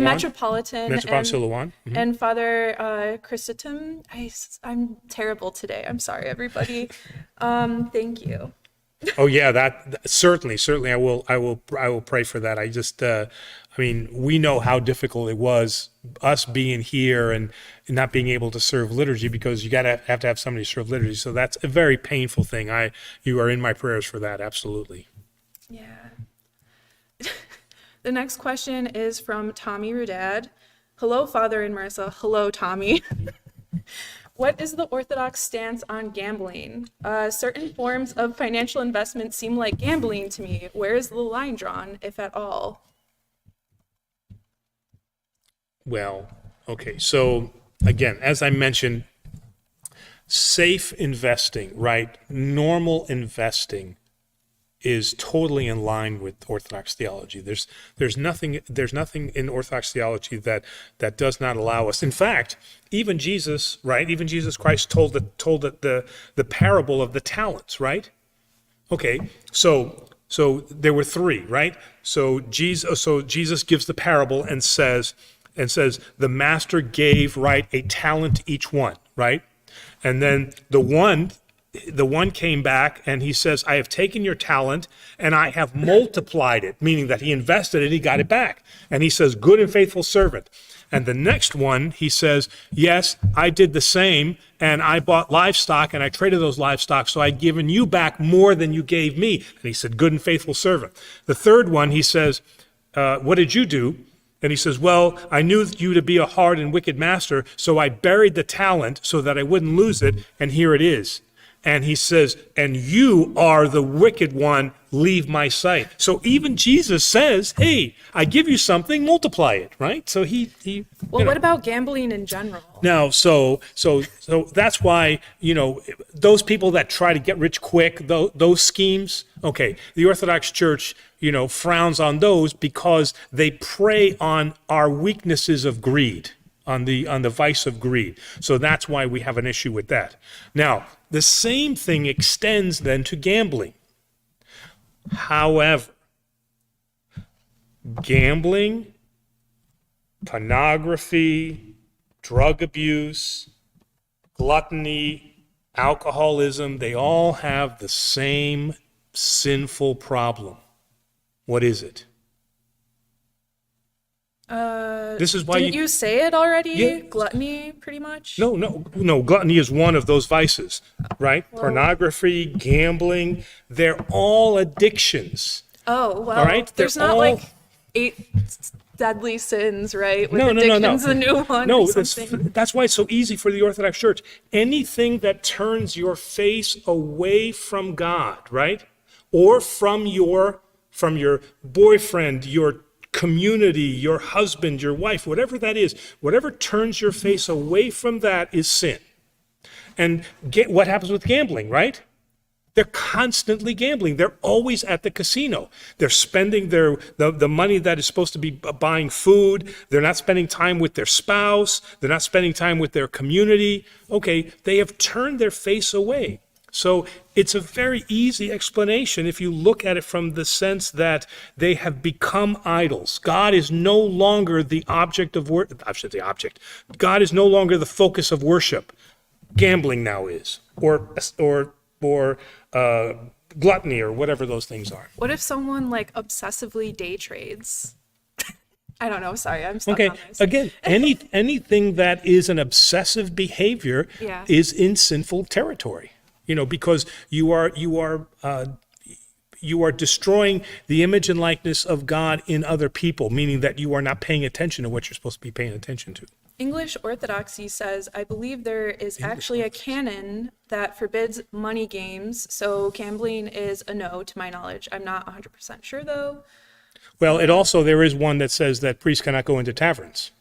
Metropolitan Silouan. and Father Chrysostom. I'm terrible today. I'm sorry, everybody. Thank you. Oh yeah, that certainly I will pray for that. I just I mean, we know how difficult it was, us being here and not being able to serve liturgy, because you have to have somebody serve liturgy. So that's a very painful thing. You are in my prayers for that, absolutely. Yeah. The next question is from Tommy Rudad. Hello, Father and Marissa. Hello, Tommy. What is the Orthodox stance on gambling? Certain forms of financial investment seem like gambling to me. Where is the line drawn, if at all? Well, okay. So again, as I mentioned, safe investing, right? Normal investing is totally in line with Orthodox theology. There's nothing in Orthodox theology that does not allow us. In fact, even Jesus, right? Even Jesus Christ told the parable of the talents, right? Okay, so there were three, right? So Jesus gives the parable and says the master gave, right, a talent each one, right? And then the one came back and he says, I have taken your talent and I have multiplied it, meaning that he invested it, he got it back. And he says, good and faithful servant. And the next one, he says, yes, I did the same, and I bought livestock and I traded those livestock, so I've given you back more than you gave me. And he said, good and faithful servant. The third one, he says, what did you do? And he says, well, I knew you to be a hard and wicked master, so I buried the talent so that I wouldn't lose it, and here it is. And he says, and you are the wicked one, leave my sight. So even Jesus says, hey, I give you something, multiply it, right? So he Well, what about gambling in general? now, so that's why, those people that try to get rich quick, those schemes, okay, the Orthodox Church, frowns on those because they prey on our weaknesses of greed, on the vice of greed. So that's why we have an issue with that. Now, the same thing extends then to gambling. However, gambling, pornography, drug abuse, gluttony, alcoholism, they all have the same sinful problem. What is it? This is why Didn't you say it already? Yeah. Gluttony, pretty much? No, gluttony is one of those vices, right? Pornography, gambling, they're all addictions. Oh, well, All right, there's they're not all- like 8 deadly sins, right? With No. addiction's the new one No, or something. that's why it's so easy for the Orthodox Church. Anything that turns your face away from God, right? Or from your boyfriend, your community, your husband, your wife, whatever that is, whatever turns your face away from that is sin. And what happens with gambling, right? They're constantly gambling. They're always at the casino. They're spending the money that is supposed to be buying food. They're not spending time with their spouse. They're not spending time with their community. Okay, they have turned their face away. So it's a very easy explanation if you look at it from the sense that they have become idols. God is no longer the object of worship. God is no longer the focus of worship. Gambling now is, or gluttony, or whatever those things are. What if someone like obsessively day trades? I don't know. Sorry, I'm stuck Okay, on this. again, anything that is an obsessive behavior Yeah. is in sinful territory. Because you are destroying the image and likeness of God in other people, meaning that you are not paying attention to what you're supposed to be paying attention to. English Orthodoxy says, I believe there is actually a canon that forbids money games, so gambling is a no to my knowledge. I'm not 100% sure though. Well, there is one that says that priests cannot go into taverns.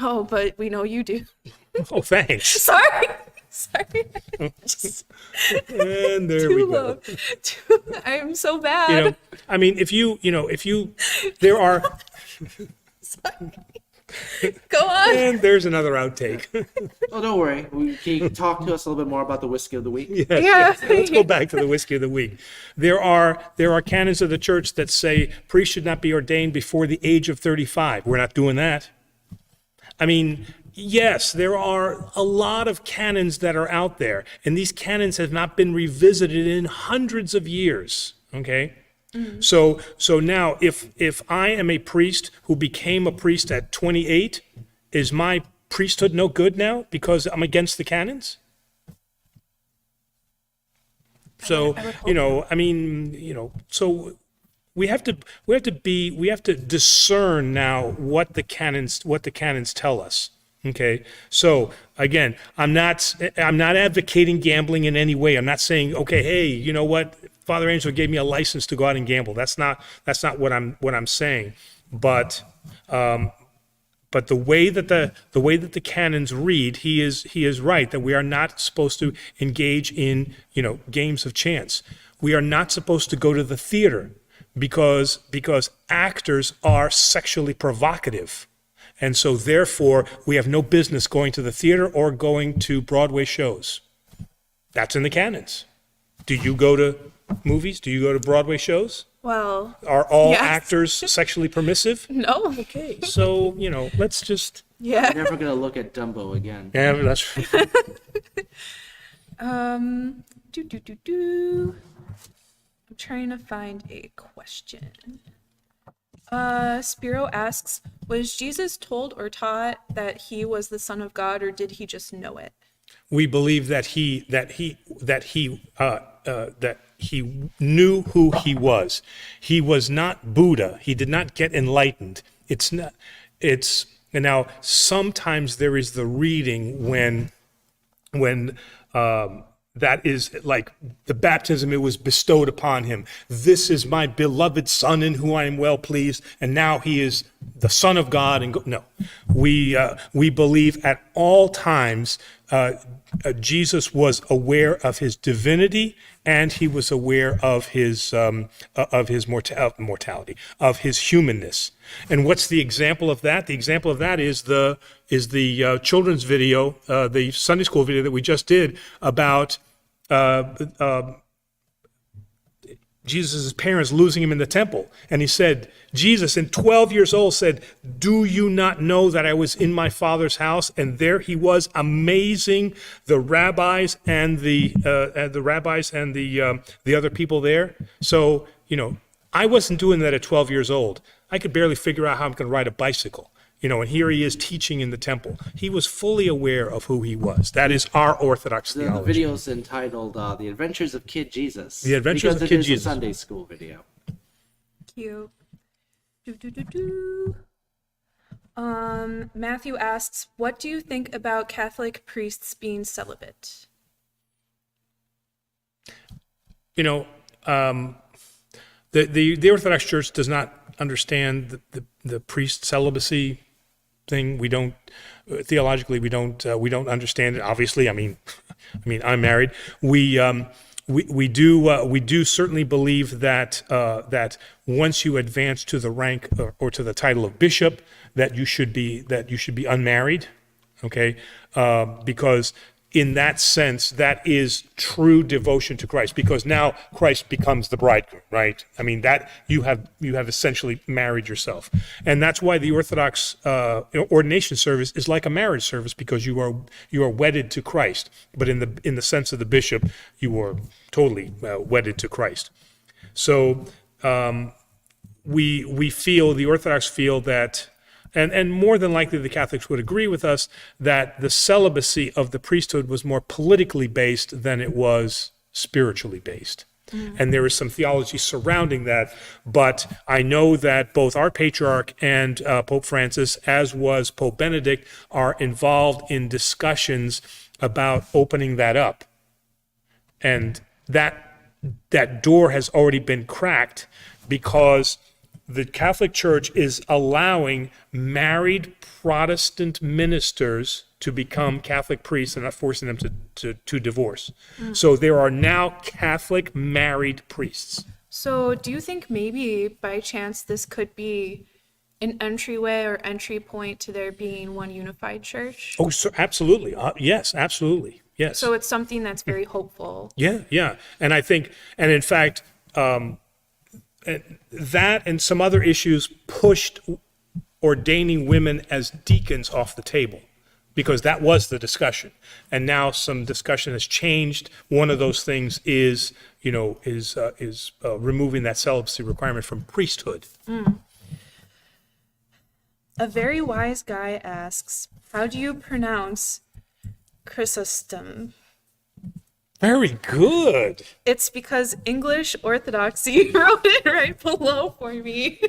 Oh, but we know you do. Oh, thanks. Sorry. And there we Too go. low. I'm so bad. I mean, there are, Go on. and there's another outtake. Oh, don't worry. Can you talk to us a little bit more about the whiskey of the week? Yes. Let's go back to the whiskey of the week. There are canons of the church that say priests should not be ordained before the age of 35. We're not doing that. I mean, yes, there are a lot of canons that are out there, and these canons have not been revisited in hundreds of years, okay? So now if I am a priest who became a priest at 28, is my priesthood no good now because I'm against the canons? So, I would hope you know, I mean, you know, so we have to discern now what the canons tell us. Okay. So again, I'm not advocating gambling in any way. I'm not saying, okay, hey, you know what? Father Angelo gave me a license to go out and gamble. That's not what I'm saying. But the way that the canons read, he is right that we are not supposed to engage in, you know, games of chance. We are not supposed to go to the theater because actors are sexually provocative. And so therefore we have no business going to the theater or going to Broadway shows. That's in the canons. Do you go to movies? Do you go to Broadway shows? Well, Are all yes. actors sexually permissive? No. Okay, so, you know, let's just... Yeah. I'm never gonna look at Dumbo again. Yeah, that's... I'm trying to find a question. Spiro asks, was Jesus told or taught that he was the Son of God, or did he just know it? We believe that he knew who he was. He was not Buddha. He did not get enlightened. And now sometimes there is the reading when that is like the baptism, it was bestowed upon him. This is my beloved Son in whom I am well pleased, and now he is the Son of God. No, we believe at all times Jesus was aware of his divinity, and he was aware of his mortality, of his humanness. And what's the example of that? The example of that is the children's video, the Sunday school video that we just did about Jesus' parents losing him in the temple. And he said, Jesus, in 12 years old, said, do you not know that I was in my Father's house? And there he was, amazing the rabbis and the other people there. So, you know, I wasn't doing that at 12 years old. I could barely figure out how I'm going to ride a bicycle. You know, and here he is teaching in the temple. He was fully aware of who he was. That is our Orthodox The theology. video is entitled "The Adventures of Kid Jesus." The Adventures of Kid Because it is Jesus. a Sunday school video. Cute. Matthew asks, what do you think about Catholic priests being celibate? You know, the Orthodox Church does not understand the priest celibacy thing. We don't theologically we don't understand it. Obviously, I mean I'm married. We do certainly believe that that once you advance to the rank or to the title of bishop, that you should be unmarried, okay? Because in that sense, that is true devotion to Christ, because now Christ becomes the bridegroom, right? I mean, that you have essentially married yourself. And that's why the Orthodox ordination service is like a marriage service, because you are wedded to Christ. But in the sense of the bishop, you are totally wedded to Christ. So we feel, the Orthodox feel that, and more than likely the Catholics would agree with us, that the celibacy of the priesthood was more politically based than it was spiritually based. And there is some theology surrounding that, but I know that both our patriarch and Pope Francis, as was Pope Benedict, are involved in discussions about opening that up. And that door has already been cracked, because the Catholic Church is allowing married Protestant ministers to become Catholic priests and not forcing them to divorce. So there are now Catholic married priests. So do you think maybe by chance this could be an entryway or entry point to there being one unified church? Oh, so absolutely. Yes, absolutely. Yes. So it's something that's very hopeful. Yeah. And I think, and in fact, that and some other issues pushed ordaining women as deacons off the table, because that was the discussion. And now some discussion has changed. One of those things is is removing that celibacy requirement from priesthood. A very wise guy asks, how do you pronounce Chrysostom? Very good. It's because English Orthodoxy wrote it right below for me.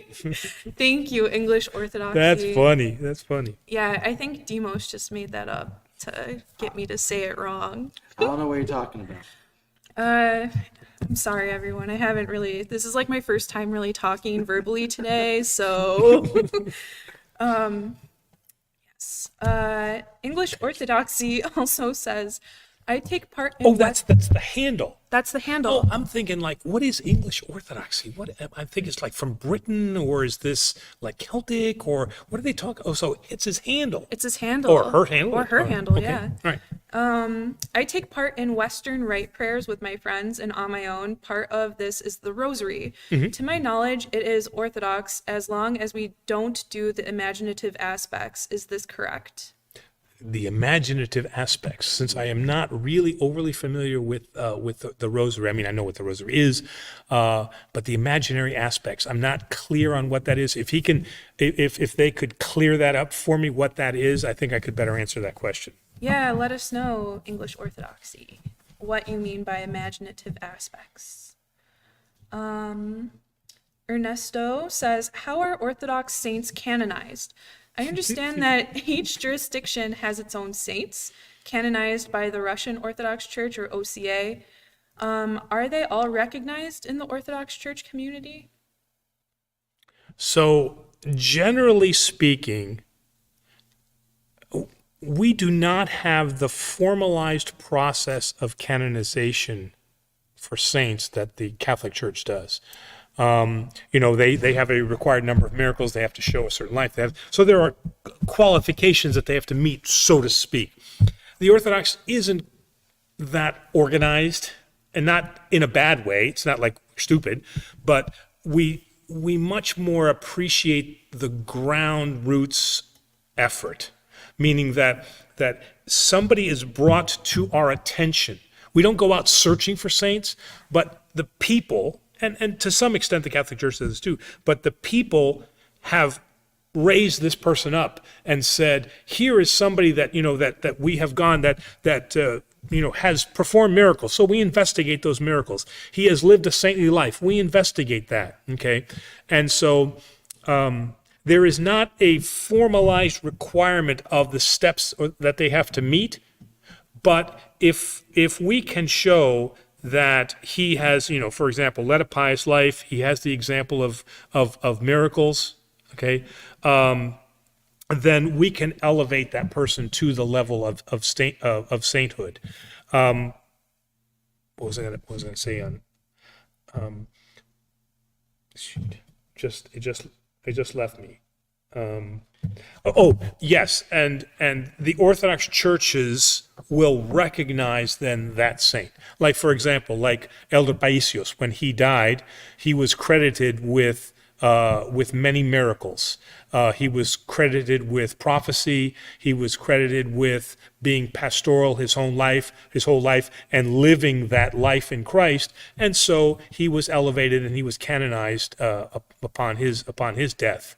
Thank you, English Orthodoxy. That's funny. That's funny. Yeah, I think Demos just made that up to get me to say it wrong. I don't know what you're talking about. I'm sorry, everyone. I haven't really. This is like my first time really talking verbally today, so. Yes. English Orthodoxy also says, I take part in. Oh, that's the handle. That's the handle. Oh, I'm thinking like, what is English Orthodoxy? What I think it's like from Britain, or is this like Celtic, or what do they talk? Oh, so it's his handle. It's his handle. Or her handle. Or her Oh, handle, okay. yeah. All right. I take part in Western rite prayers with my friends and on my own. Part of this is the rosary. To my knowledge, it is Orthodox as long as we don't do the imaginative aspects. Is this correct? The imaginative aspects, since I am not really overly familiar with the rosary. I mean, I know what the rosary is, but the imaginary aspects, I'm not clear on what that is. If he can, if they could clear that up for me, what that is, I think I could better answer that question. Yeah, let us know, English Orthodoxy, what you mean by imaginative aspects. Ernesto says, how are Orthodox saints canonized? I understand that each jurisdiction has its own saints, canonized by the Russian Orthodox Church or OCA. Are they all recognized in the Orthodox Church community? So, generally speaking, we do not have the formalized process of canonization for saints that the Catholic Church does. They have a required number of miracles. They have to show a certain life. So there are qualifications that they have to meet, so to speak. The Orthodox isn't that organized, and not in a bad way. It's not like we're stupid, but we much more appreciate the ground roots effort, meaning that somebody is brought to our attention. We don't go out searching for saints, but the people, and to some extent the Catholic Church does this too, but the people have raised this person up and said, here is somebody that that we have gone that has performed miracles. So we investigate those miracles. He has lived a saintly life. We investigate that. Okay, and so there is not a formalized requirement of the steps that they have to meet, but if we can show that he has, for example, led a pious life, he has the example of miracles, okay, then we can elevate that person to the level of sainthood. What was I going to say on? It just left me. Yes, and the Orthodox churches will recognize then that saint. Like, for example, like Elder Paisios, when he died, he was credited with many miracles. He was credited with prophecy. He was credited with being pastoral his whole life, and living that life in Christ. And so he was elevated and he was canonized upon his death.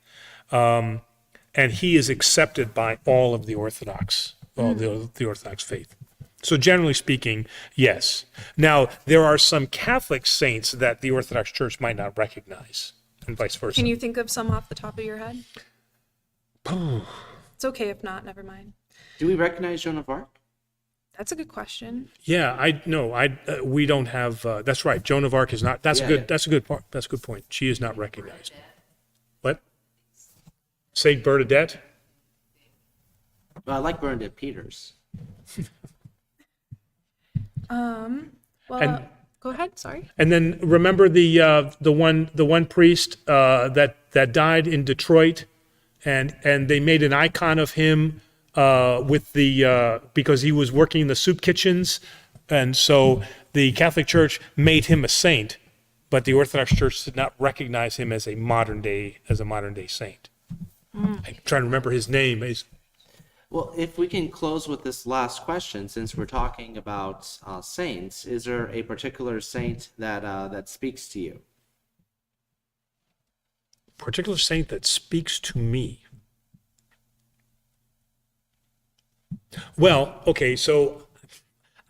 And he is accepted by all of the Orthodox, the Orthodox faith. So generally speaking, yes. Now, there are some Catholic saints that the Orthodox Church might not recognize, and vice versa. Can you think of some off the top of your head? It's okay if not, never mind. Do we recognize Joan of Arc? That's a good question. Yeah, we don't have. That's right. Joan of Arc is not. That's a good point. That's a good point. She is not recognized. What? Saint Bernadette. Well, I like Bernadette Peters. Well, go ahead. Sorry. And then remember the one priest that died in Detroit, and they made an icon of him because he was working in the soup kitchens, and so the Catholic Church made him a saint, but the Orthodox Church did not recognize him as a modern day saint. I'm trying to remember his name. Well, if we can close with this last question, since we're talking about saints, is there a particular saint that speaks to you? Particular saint that speaks to me. Well, okay, so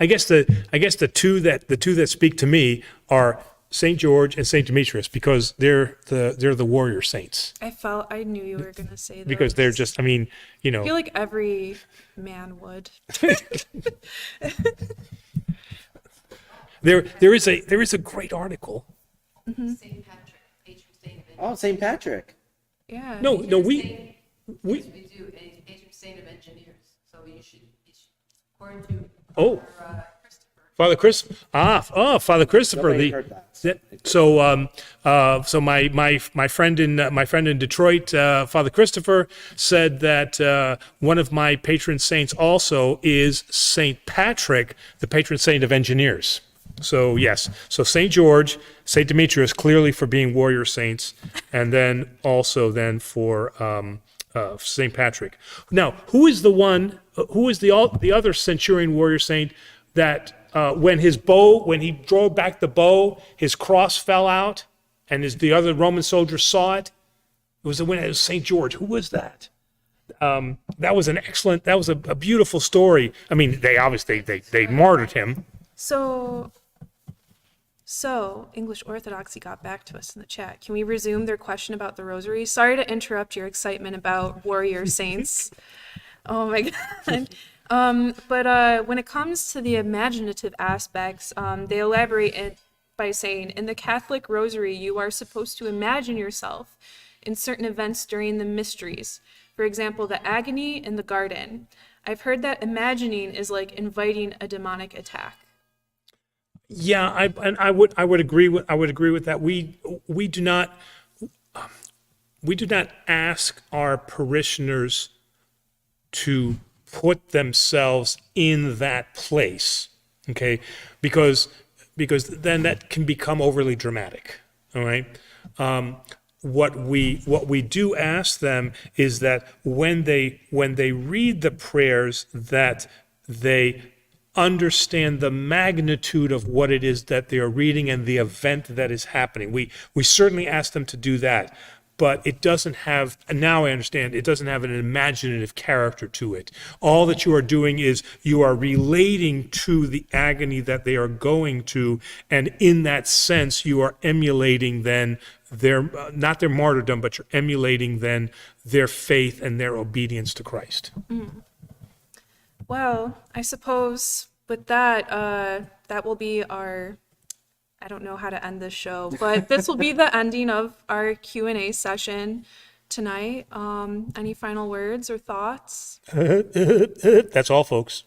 I guess the two that speak to me are Saint George and Saint Demetrius, because they're the warrior saints. I knew you were gonna say that. Because they're just, I mean, you know. I feel like every man would. There is a great article. Saint Patrick, patron saint of Oh, Saint Patrick. Yeah. No, we Yes, we do, and he's patron saint of engineers. So you should according to Oh. Christopher. Father Chris. Father Christopher. Nobody heard that. So my friend in Detroit, Father Christopher, said that one of my patron saints also is Saint Patrick, the patron saint of engineers. So yes, so Saint George, Saint Demetrius, clearly for being warrior saints, and then also for Saint Patrick. Now, who is the other centurion warrior saint that when he drove back the bow, his cross fell out, and the other Roman soldiers saw it? It was Saint George. Who was that? That was a beautiful story. I mean, they obviously they martyred him. So, English Orthodoxy got back to us in the chat. Can we resume their question about the rosary? Sorry to interrupt your excitement about warrior saints. Oh my God. But when it comes to the imaginative aspects, they elaborate it by saying, in the Catholic rosary, you are supposed to imagine yourself in certain events during the mysteries. For example, the agony in the garden. I've heard that imagining is like inviting a demonic attack. Yeah, I would agree with that. We do not ask our parishioners to put themselves in that place, okay? Because then that can become overly dramatic. All right. What we do ask them is that when they read the prayers, that they understand the magnitude of what it is that they are reading and the event that is happening. We certainly ask them to do that, but it doesn't have, now I understand, it doesn't have an imaginative character to it. All that you are doing is you are relating to the agony that they are going to, and in that sense you are emulating then their, not their martyrdom, but you're emulating then their faith and their obedience to Christ. Well, I suppose with that, that will be our, I don't know how to end this show, but this will be the ending of our Q&A session tonight. Any final words or thoughts? That's all, folks.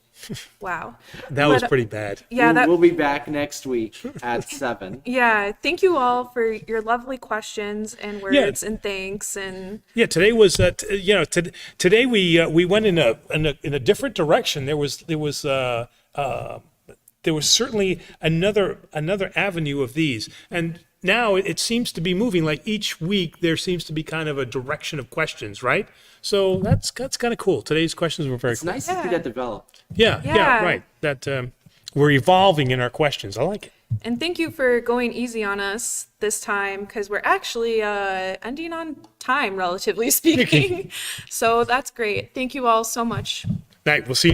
Wow. That was pretty bad. Yeah, We'll be back next week at 7. yeah, thank you all for your lovely questions and words and thanks and Yeah, today was today we went in a different direction. There was certainly another avenue of these, and now it seems to be moving. Like each week, there seems to be kind of a direction of questions, right? So that's kind of cool. Today's questions were very It's cool. nice to see that developed. Yeah, right. That we're evolving in our questions. I like it. And thank you for going easy on us this time, because we're actually ending on time, relatively speaking. So that's great. Thank you all so much. All right, we'll see you next